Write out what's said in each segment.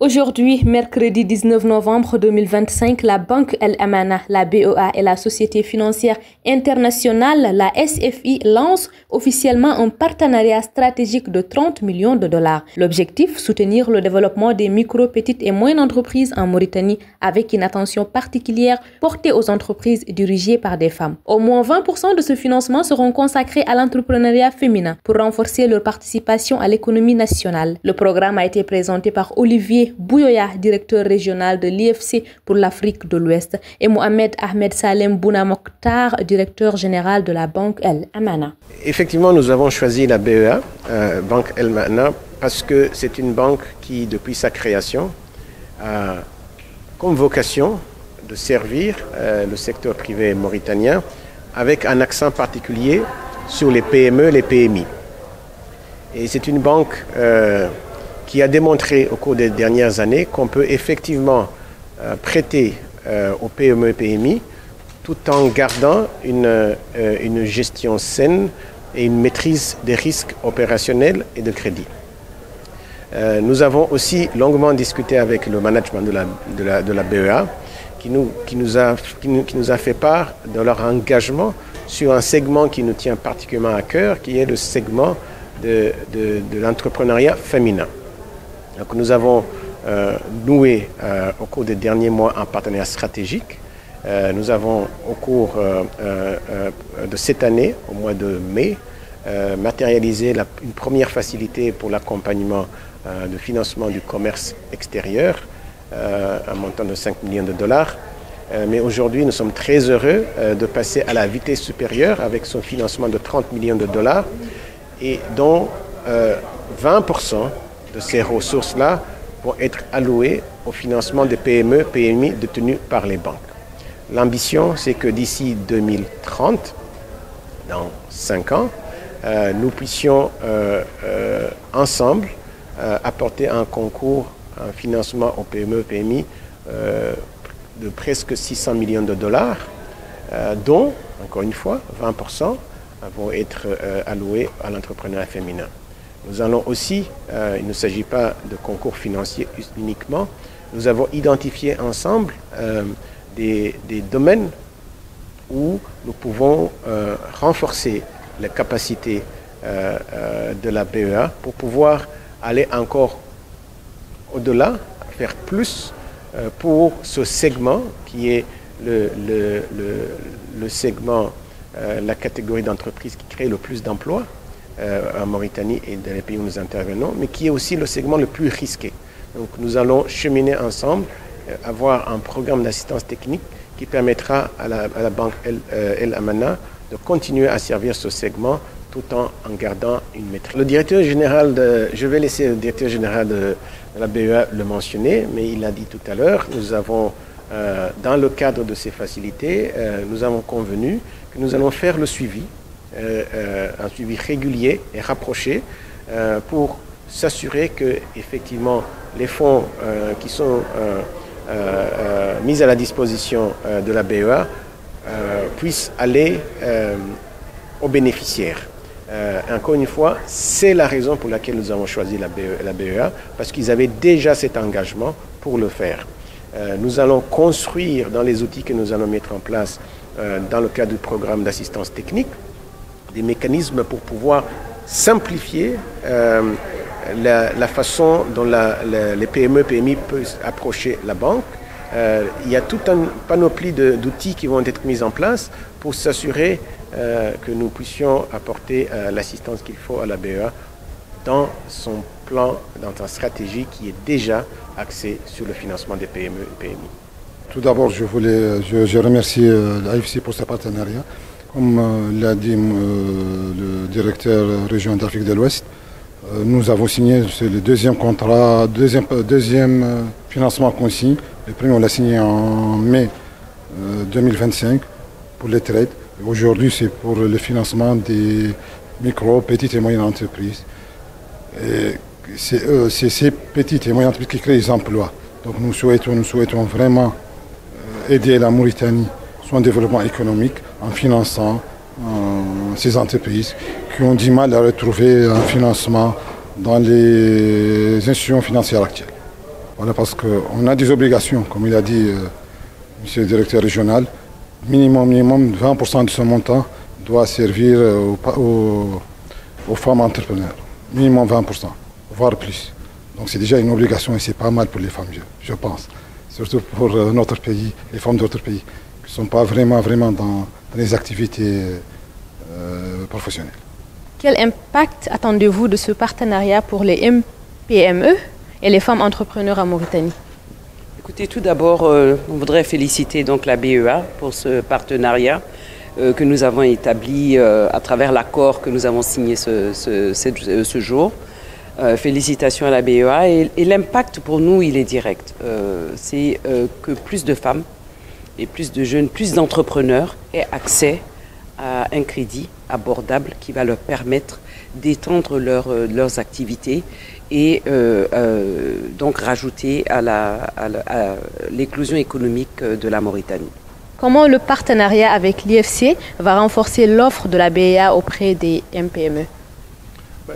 Aujourd'hui, mercredi 19 novembre 2025, la Banque El Amana, la BEA et la Société financière internationale, la SFI, lancent officiellement un partenariat stratégique de 30 millions de dollars. L'objectif, soutenir le développement des micro, petites et moyennes entreprises en Mauritanie avec une attention particulière portée aux entreprises dirigées par des femmes. Au moins 20% de ce financement seront consacrés à l'entrepreneuriat féminin pour renforcer leur participation à l'économie nationale. Le programme a été présenté par Olivier Bouyoya, directeur régional de l'IFC pour l'Afrique de l'Ouest, et Mohamed Ahmed Salem Bouna Mokhtar, directeur général de la Banque El Amana. Effectivement, nous avons choisi la BEA, Banque El Amana, parce que c'est une banque qui, depuis sa création, a comme vocation de servir le secteur privé mauritanien avec un accent particulier sur les PME, les PMI. Et c'est une banque qui a démontré au cours des dernières années qu'on peut effectivement prêter aux PME et PMI tout en gardant une gestion saine et une maîtrise des risques opérationnels et de crédit. Nous avons aussi longuement discuté avec le management de la BEA qui nous a fait part de leur engagement sur un segment qui nous tient particulièrement à cœur, qui est le segment de l'entrepreneuriat féminin. Donc nous avons noué au cours des derniers mois un partenariat stratégique. Nous avons au cours de cette année, au mois de mai, matérialisé une première facilité pour l'accompagnement de financement du commerce extérieur, un montant de 5 millions de dollars. Mais aujourd'hui, nous sommes très heureux de passer à la vitesse supérieure avec son financement de 30 millions de dollars et dont 20% de ces ressources-là vont être allouées au financement des PME, PMI détenues par les banques. L'ambition, c'est que d'ici 2030, dans 5 ans, nous puissions ensemble apporter un concours, un financement aux PME, PMI de presque 600 millions de dollars, dont, encore une fois, 20% vont être alloués à l'entrepreneuriat féminin. Nous allons aussi, il ne s'agit pas de concours financiers uniquement, nous avons identifié ensemble des domaines où nous pouvons renforcer les capacités de la BEA pour pouvoir aller encore au-delà, faire plus pour ce segment qui est le segment, la catégorie d'entreprises qui crée le plus d'emplois en Mauritanie et dans les pays où nous intervenons, mais qui est aussi le segment le plus risqué. Donc nous allons cheminer ensemble, avoir un programme d'assistance technique qui permettra à la Banque El Amana de continuer à servir ce segment tout en gardant une maîtrise. Le directeur général je vais laisser le directeur général de la BEA le mentionner, mais il l'a dit tout à l'heure, nous avons, dans le cadre de ces facilités, nous avons convenu que nous allons faire le suivi, un suivi régulier et rapproché pour s'assurer que effectivement les fonds qui sont mis à la disposition de la BEA puissent aller aux bénéficiaires. Encore une fois, c'est la raison pour laquelle nous avons choisi la BEA, parce qu'ils avaient déjà cet engagement pour le faire. Nous allons construire dans les outils que nous allons mettre en place dans le cadre du programme d'assistance technique des mécanismes pour pouvoir simplifier la façon dont les PME, PMI peuvent approcher la banque. Il y a toute une panoplie d'outils qui vont être mis en place pour s'assurer que nous puissions apporter l'assistance qu'il faut à la BEA dans son plan, dans sa stratégie qui est déjà axée sur le financement des PME et PMI. Tout d'abord, je remercie l'AFC pour ce partenariat. Comme l'a dit le directeur région d'Afrique de l'Ouest, nous avons signé le deuxième contrat, deuxième financement qu'on signe. Le premier, on l'a signé en mai 2025 pour les trades. Aujourd'hui, c'est pour le financement des micro, petites et moyennes entreprises. C'est ces petites et moyennes entreprises qui créent les emplois. Donc nous souhaitons vraiment aider la Mauritanie, son développement économique, en finançant ces entreprises qui ont du mal à retrouver un financement dans les institutions financières actuelles. Voilà, parce qu'on a des obligations, comme il a dit monsieur le directeur régional, minimum 20% de ce montant doit servir aux femmes entrepreneurs. Minimum 20%, voire plus. Donc c'est déjà une obligation et c'est pas mal pour les femmes, je pense. Surtout pour notre pays, les femmes de notre pays, qui ne sont pas vraiment dans les activités professionnelles. Quel impact attendez-vous de ce partenariat pour les MPME et les femmes entrepreneurs en Mauritanie? Écoutez, tout d'abord, on voudrait féliciter donc la BEA pour ce partenariat que nous avons établi à travers l'accord que nous avons signé ce jour. Félicitations à la BEA et l'impact pour nous, il est direct. C'est que plus de femmes et plus de jeunes, plus d'entrepreneurs aient accès à un crédit abordable qui va leur permettre d'étendre leurs activités et donc rajouter à l'éclosion économique de la Mauritanie. Comment le partenariat avec l'IFC va renforcer l'offre de la BEA auprès des MPME?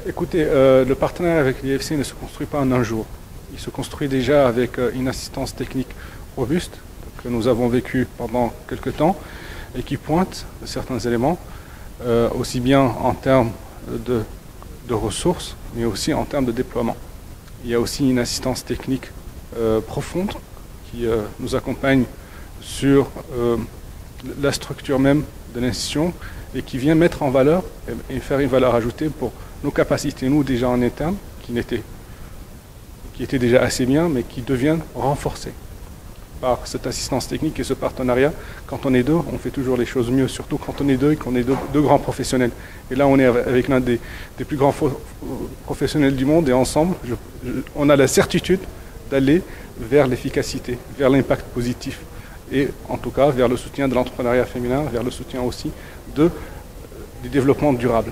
Écoutez, le partenariat avec l'IFC ne se construit pas en un jour. Il se construit déjà avec une assistance technique robuste que nous avons vécue pendant quelques temps et qui pointe certains éléments, aussi bien en termes de ressources, mais aussi en termes de déploiement. Il y a aussi une assistance technique profonde qui nous accompagne sur la structure même de l'institution et qui vient mettre en valeur et faire une valeur ajoutée pour nos capacités, nous déjà en interne, qui étaient déjà assez bien, mais qui deviennent renforcées par cette assistance technique et ce partenariat. Quand on est deux, on fait toujours les choses mieux, surtout quand on est deux et qu'on est deux grands professionnels. Et là, on est avec l'un des plus grands professionnels du monde et ensemble, on a la certitude d'aller vers l'efficacité, vers l'impact positif et en tout cas vers le soutien de l'entrepreneuriat féminin, vers le soutien aussi du développement durable.